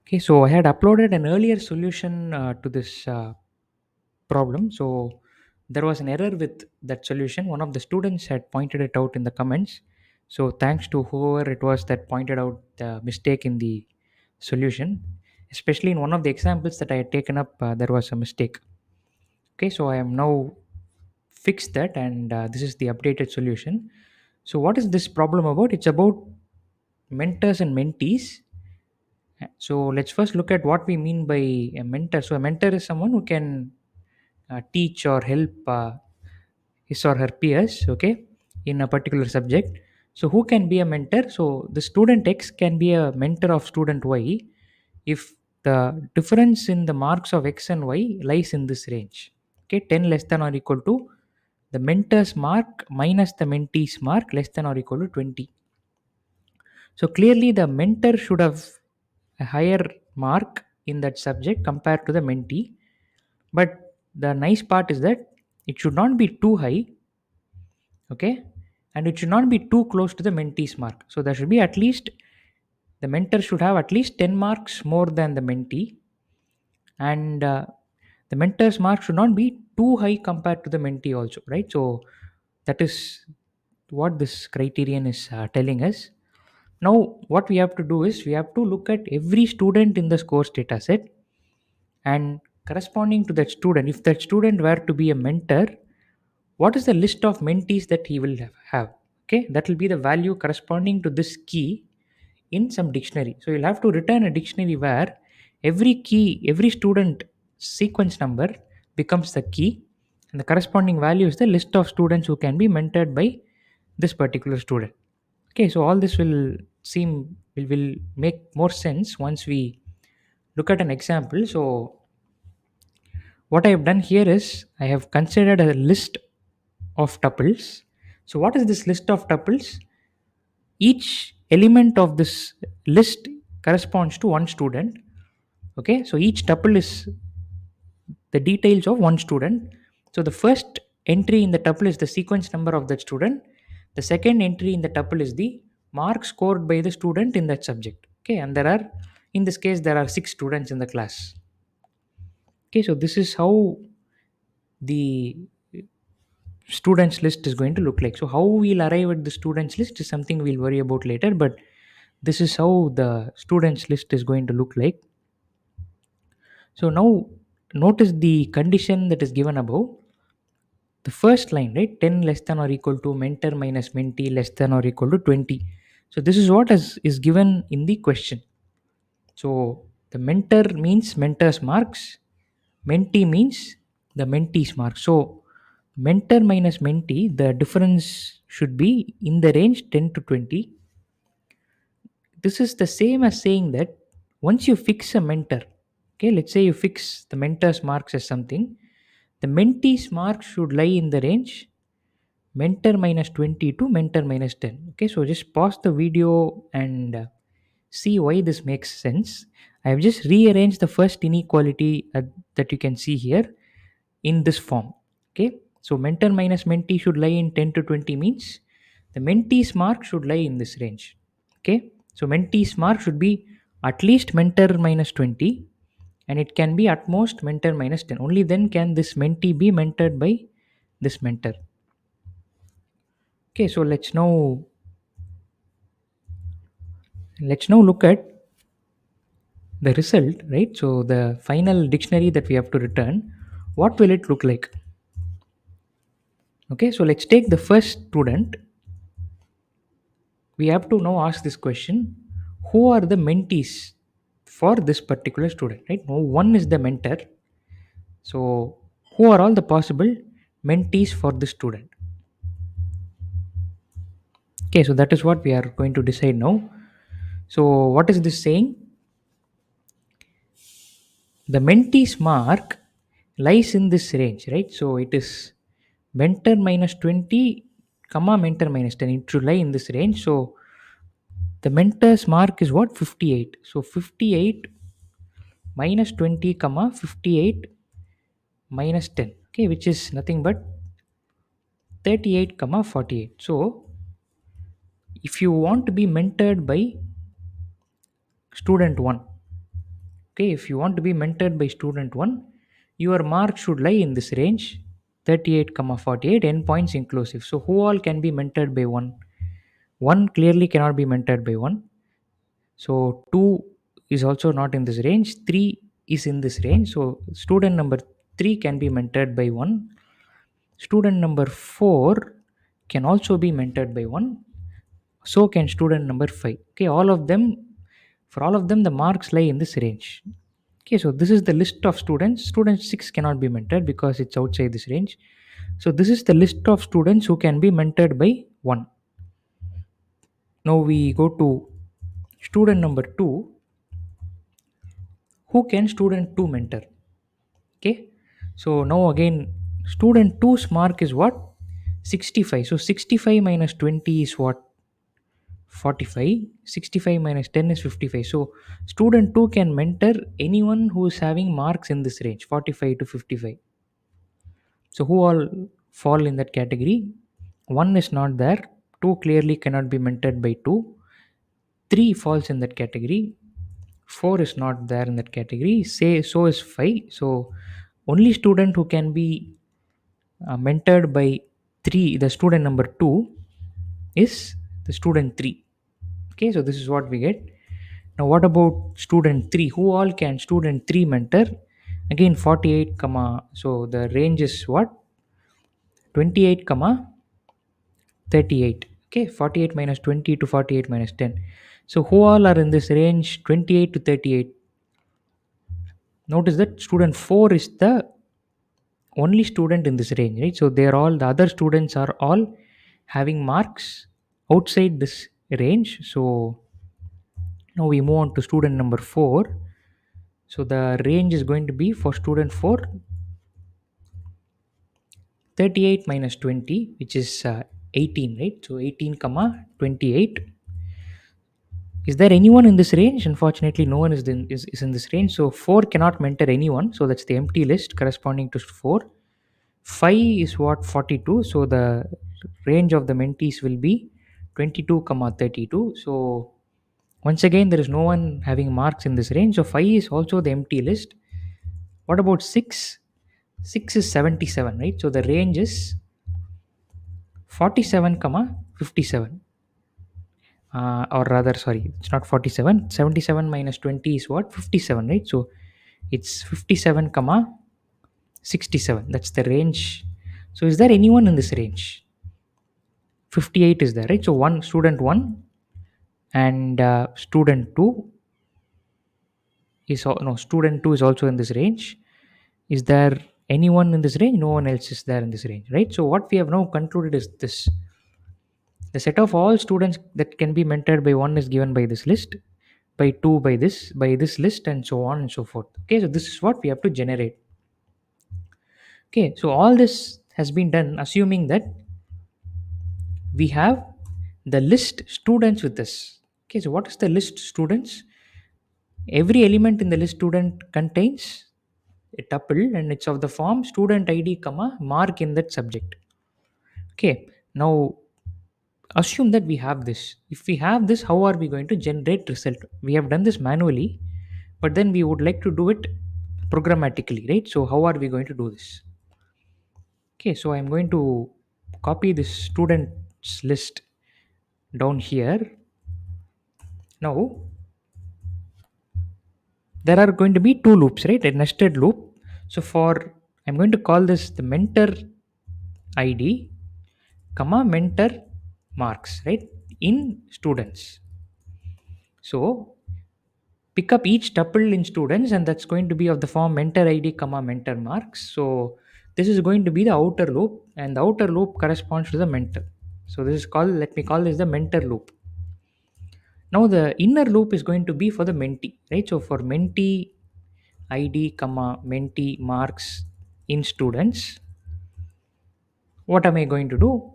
Okay, so I had uploaded an earlier solution to this problem. So there was an error with that solution. One of the students had pointed it out in the comments. So thanks to whoever it was that pointed out the mistake in the solution. Especially in one of the examples that I had taken up, there was a mistake. Okay, so I am now fixed that, and this is the updated solution. So what is this problem about? It's about mentors and mentees. So let's first look at what we mean by a mentor. So a mentor is someone who can teach or help his or her peers, okay, in a particular subject. So who can be a mentor? So the student X can be a mentor of student Y if the difference in the marks of X and Y lies in this range. Okay, 10 less than or equal to the mentor's mark minus the mentee's mark less than or equal to 20. So clearly the mentor should have a higher mark in that subject compared to the mentee. But the nice part is that it should not be too high, okay, and it should not be too close to the mentee's mark. So there should be at least the mentor should have at least 10 marks more than the mentee, and the mentor's mark should not be too high compared to the mentee also, right? So that is what this criterion is telling us. Now what we have to do is we have to look at every student in the scores data set, and corresponding to that student, if that student were to be a mentor, what is the list of mentees that he will have? Okay, that will be the value corresponding to this key in some dictionary. So you'll have to return a dictionary where every student sequence number becomes the key, and the corresponding value is the list of students who can be mentored by this particular student. Okay, so all this will make more sense once we look at an example. So what I have done here is I have considered a list of tuples. So what is this list of tuples? Each element of this list corresponds to one student. Okay, so each tuple is the details of one student. So the first entry in the tuple is the sequence number of that student. The second entry in the tuple is the mark scored by the student in that subject. Okay, and there are, in this case, there are 6 students in the class. Okay, so this is how the students list is going to look like. So how we'll arrive at the students list is something we'll worry about later, but this is how the students list is going to look like. So now notice the condition that is given above. The first line, right, 10 less than or equal to mentor minus mentee less than or equal to 20. So this is what is given in the question. So the mentor means mentor's marks, mentee means the mentee's marks. So mentor minus mentee, the difference should be in the range 10 to 20. This is the same as saying that once you fix a mentor, okay, let's say you fix the mentor's marks as something, the mentee's marks should lie in the range mentor minus 20 to mentor minus 10. Okay, so just pause the video and see why this makes sense. I have just rearranged the first inequality that you can see here in this form. Okay, so mentor minus mentee should lie in 10 to 20 means the mentee's mark should lie in this range. Okay, so mentee's mark should be at least mentor minus 20, and it can be at most mentor minus 10. Only then can this mentee be mentored by this mentor. Okay, so let's now look at the result, right? So the final dictionary that we have to return, what will it look like? Okay, so let's take the first student. We have to now ask this question: who are the mentees for this particular student? Right? Now, one is the mentor. So, who are all the possible mentees for this student? Okay, so that is what we are going to decide now. So, what is this saying? The mentee's mark lies in this range, right? So, it is mentor minus 20 comma mentor minus 10. It should lie in this range. So, the mentor's mark is what? 58. So, 58 minus 20 comma 58 minus 10, okay, which is nothing but 38 comma 48. So if you want to be mentored by student 1, Okay, if you want to be mentored by student 1, your mark should lie in this range, 38 comma 48 endpoints inclusive. So who all can be mentored by 1? 1 clearly cannot be mentored by 1. So 2 is also not in this range, 3 is in this range. So student number 3 can be mentored by 1. Student number 4 can also be mentored by 1. So can student number 5. Okay, all of them, for all of them the marks lie in this range. Okay, so this is the list of students. Student 6 cannot be mentored because it's outside this range. So this is the list of students who can be mentored by 1. Now we go to student number 2. Who can student 2 mentor? Okay, so now again, student two's mark is what? 65. So 65 minus 20 is what? 45. 65 minus 10 is 55. So student 2 can mentor anyone who is having marks in this range, 45 to 55. So who all fall in that category? 1 is not there. 2 clearly cannot be mentored by 2. 3 falls in that category. 4 is not there in that category. Say so is 5. So only student who can be mentored by 3, the student number 2, is the student 3. Okay, so this is what we get. Now what about student 3? Who all can student 3 mentor? Again 48 comma, so the range is what? 28 comma 38. Okay, 48 minus 20 to 48 minus 10. So who all are in this range 28 to 38? Notice that student 4 is the only student in this range, right? So they are all, the other students are all having marks outside this range. So now we move on to student number 4. So the range is going to be for student 4, 38 minus 20, which is 18, right? So 18 comma 28. Is there anyone in this range? Unfortunately, no one is in this range. So 4 cannot mentor anyone. So that's the empty list corresponding to 4. 5 is what? 42. So the range of the mentees will be 22 comma 32. So once again, there is no one having marks in this range. So 5 is also the empty list. What about 6? 6 is 77, right? So the range is 47 comma 57. Or rather, sorry, it's not 47. 77 minus 20 is what? 57, right? So it's 57 comma 67. That's the range. So is there anyone in this range? 58 is there, right? So one student 1 and student 2 is no, student 2 is also in this range. Is there anyone in this range? No one else is there in this range, right? So what we have now concluded is this: the set of all students that can be mentored by 1 is given by this list, by 2 by this list, and so on and so forth. Okay, so this is what we have to generate. Okay, so all this has been done assuming that we have the list students with this. Okay, so what is the list students? Every element in the list student contains a tuple and it's of the form student id comma mark in that subject. Okay, now assume that we have this. If we have this, how are we going to generate result? We have done this manually, but then we would like to do it programmatically, right? So how are we going to do this? Okay, so I'm going to copy this students list down here. Now there are going to be two loops, right? A nested loop. So for, I'm going to call this the mentor id comma mentor marks, right, in students. So pick up each tuple in students and that's going to be of the form mentor id comma mentor marks. So this is going to be the outer loop and the outer loop corresponds to the mentor. So this is called, let me call this the mentor loop. Now the inner loop is going to be for the mentee, right? So for mentee id comma mentee marks in students, what am I going to do?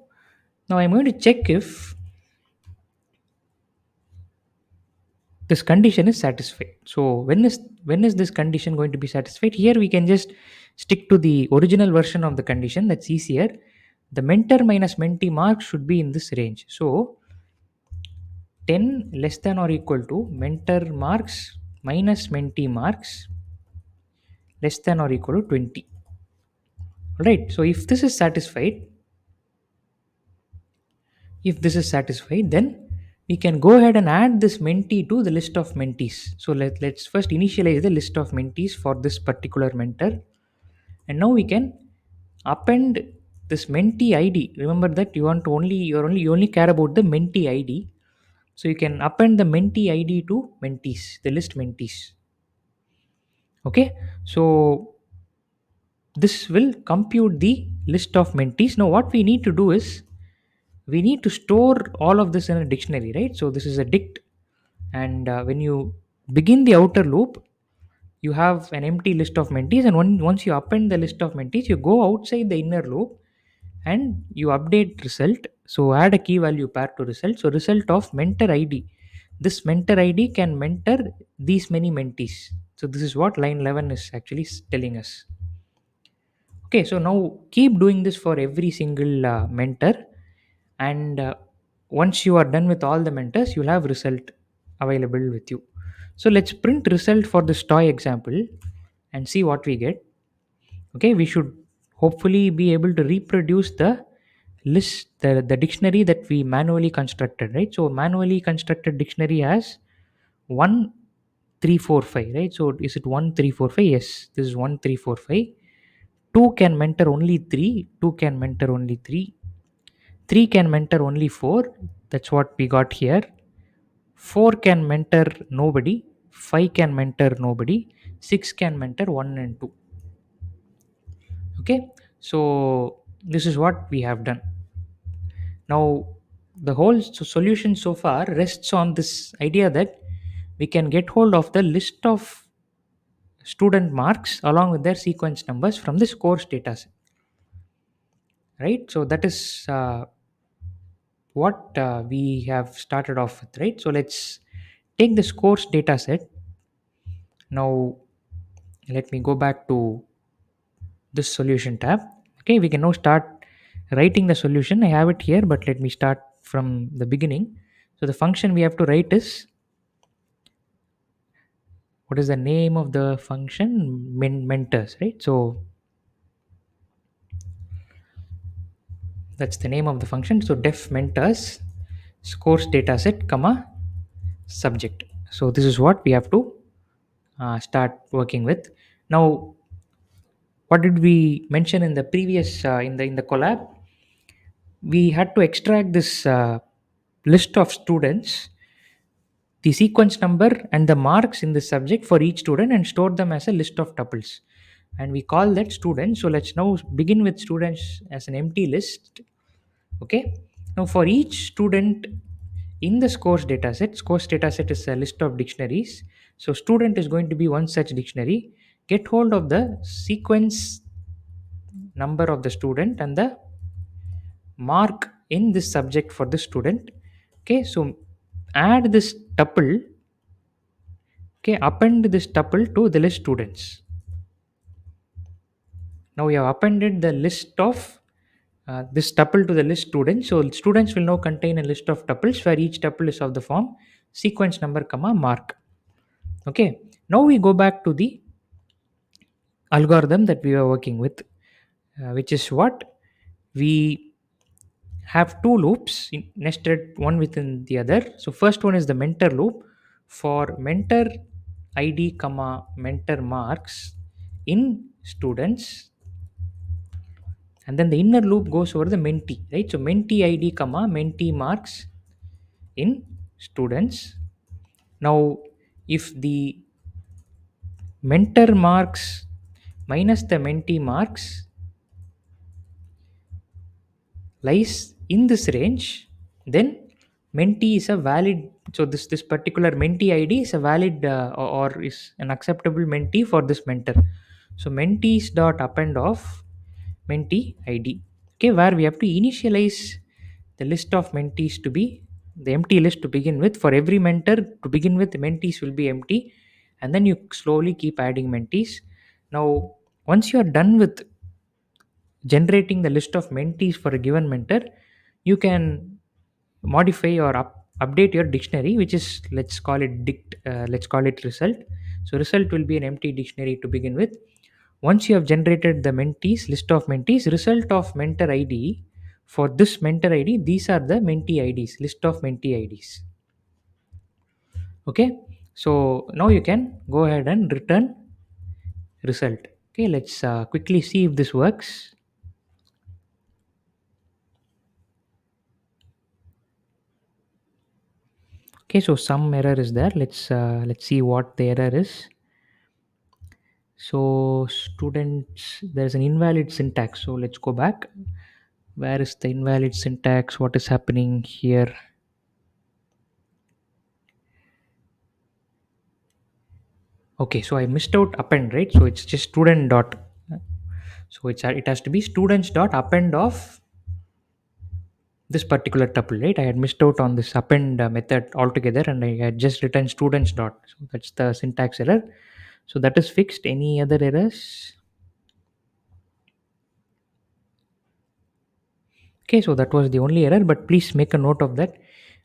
Now I'm going to check if this condition is satisfied. So when is this condition going to be satisfied? Here we can just stick to the original version of the condition. That's easier. The mentor minus mentee marks should be in this range. So 10 less than or equal to mentor marks minus mentee marks less than or equal to 20. Right. So if this is satisfied, then we can go ahead and add this mentee to the list of mentees. So let's first initialize the list of mentees for this particular mentor. And now we can append this mentee ID. Remember that you only care about the mentee ID. So you can append the mentee ID to mentees, the list mentees. Okay. So this will compute the list of mentees. Now what we need to do is we need to store all of this in a dictionary, right? So this is a dict, and when you begin the outer loop, you have an empty list of mentees, and once you append the list of mentees, you go outside the inner loop and you update result. So add a key value pair to result. So result of mentor id, this mentor id can mentor these many mentees. So this is what line 11 is actually telling us. Okay, so now keep doing this for every single mentor, and once you are done with all the mentors, you'll have result available with you. So let's print result for this toy example and see what we get. Okay, we should hopefully be able to reproduce the list, the dictionary that we manually constructed, right? So manually constructed dictionary has 1345, right? So is it 1345? Yes, this is 1345. 2 can mentor only 3, 2 can mentor only 3, 3 can mentor only 4, that's what we got here. 4 can mentor nobody, 5 can mentor nobody, 6 can mentor 1 and 2. Okay, so this is what we have done. Now the whole solution so far rests on this idea that we can get hold of the list of student marks along with their sequence numbers from this course data set, right? So that is what we have started off with, right? So let's take this course data set. Now let me go back to this solution tab. Okay, we can now start writing the solution. I have it here, but let me start from the beginning. So the function we have to write is, what is the name of the function? Mentors, right? So that's the name of the function. So def mentors course dataset comma subject. So this is what we have to start working with. Now what did we mention in the previous in the collab? We had to extract this list of students, the sequence number and the marks in the subject for each student, and store them as a list of tuples, and we call that student. So let's now begin with students as an empty list. Okay, now for each student in this course dataset is a list of dictionaries. So student is going to be one such dictionary. Get hold of the sequence number of the student and the mark in this subject for the student. Okay, so add this tuple. Okay, append this tuple to the list students. Now we have appended the list of this tuple to the list students. So students will now contain a list of tuples where each tuple is of the form sequence number comma mark. Okay, now we go back to the algorithm that we were working with, which is what we have two loops nested one within the other. So first one is the mentor loop for mentor id comma mentor marks in students, and then the inner loop goes over the mentee, right? So mentee id comma mentee marks in students. Now if the mentor marks minus the mentee marks lies in this range, then mentee is a valid, so this particular mentee id is a valid or is an acceptable mentee for this mentor. So mentees dot append of mentee id. Okay, where we have to initialize the list of mentees to be the empty list to begin with. For every mentor to begin with, the mentees will be empty, and then you slowly keep adding mentees. Now once you are done with generating the list of mentees for a given mentor, you can modify or update your dictionary, which is, let's call it result. So result will be an empty dictionary to begin with. Once you have generated the mentees, list of mentees, result of mentor id, for this mentor id, these are the mentee ids, list of mentee ids. Okay, so now you can go ahead and return result. Okay, let's quickly see if this works. Okay, so some error is there. Let's see what the error is. So students, there's an invalid syntax. So let's go back. Where is the invalid syntax? What is happening here? Okay, so I missed out append, right? So it's just student dot. So it has to be students dot append of this particular tuple, right? I had missed out on this append method altogether, and I had just written students dot. So that's the syntax error. So that is fixed. Any other errors? Okay, so that was the only error, but please make a note of that.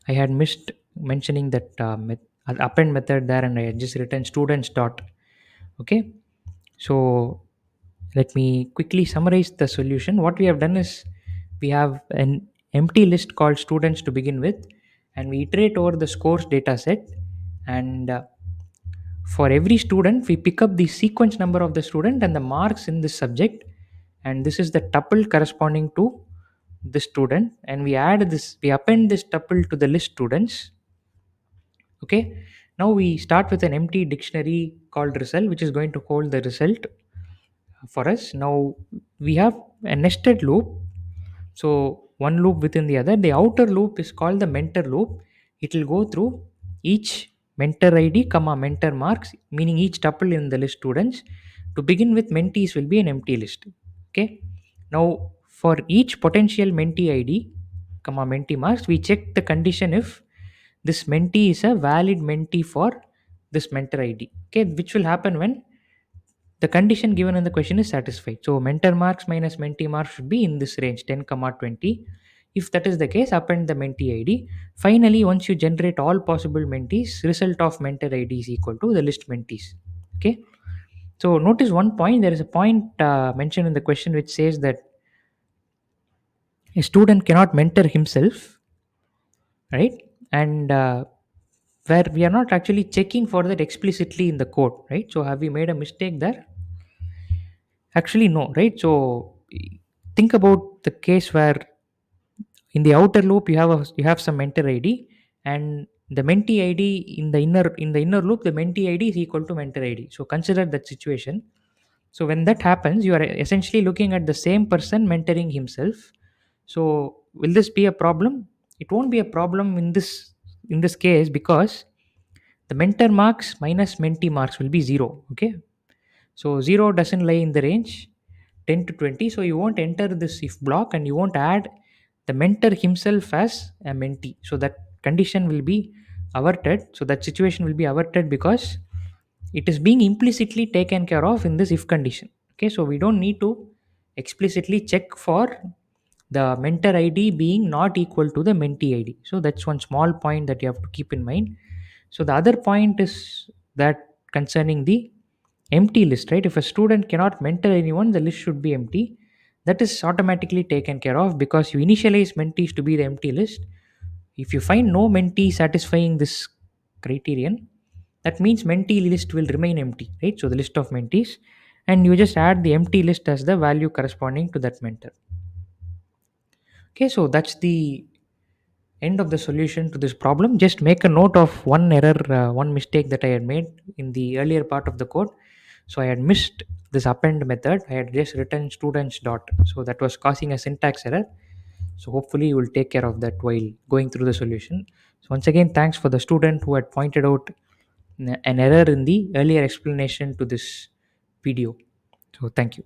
I had missed mentioning that append method there, and I had just written students dot. Okay, so let me quickly summarize the solution. What we have done is we have an empty list called students to begin with, and we iterate over the scores data set, and for every student we pick up the sequence number of the student and the marks in this subject, and this is the tuple corresponding to the student, and we append this tuple to the list students. Okay, now we start with an empty dictionary called result, which is going to hold the result for us. Now we have a nested loop, so one loop within the other. The outer loop is called the mentor loop. It will go through each mentor id comma mentor marks, meaning each tuple in the list students. To begin with, mentees will be an empty list. Okay, now for each potential mentee id comma mentee marks, we check the condition if this mentee is a valid mentee for this mentor id. Okay, which will happen when the condition given in the question is satisfied. So mentor marks minus mentee marks should be in this range 10 comma 20. If that is the case, append the mentee id. Finally, once you generate all possible mentees, result of mentor id is equal to the list mentees. Okay, so notice one point. There is a point mentioned in the question which says that a student cannot mentor himself, right? And where we are not actually checking for that explicitly in the code, right? So have we made a mistake there? Actually, no, right? So think about the case where in the outer loop you have some mentor id, and the mentee id in the inner loop, the mentee id is equal to mentor id. So consider that situation. So when that happens, you are essentially looking at the same person mentoring himself. So will this be a problem? It won't be a problem in this case, because the mentor marks minus mentee marks will be 0. Okay, so 0 doesn't lie in the range 10 to 20. So you won't enter this if block, and you won't add the mentor himself as a mentee. So that condition will be averted. So that situation will be averted because it is being implicitly taken care of in this if condition. Okay, so we don't need to explicitly check for the mentor ID being not equal to the mentee ID. So that's one small point that you have to keep in mind. So the other point is that concerning the empty list, right? If a student cannot mentor anyone, the list should be empty. That is automatically taken care of because you initialize mentees to be the empty list. If you find no mentee satisfying this criterion, that means mentee list will remain empty, right? So the list of mentees, and you just add the empty list as the value corresponding to that mentor. Okay, so that's the end of the solution to this problem. Just make a note of one error, one mistake that I had made in the earlier part of the code. So I had missed this append method. I had just written students dot. So that was causing a syntax error. So hopefully you will take care of that while going through the solution. So once again, thanks for the student who had pointed out an error in the earlier explanation to this video. So thank you.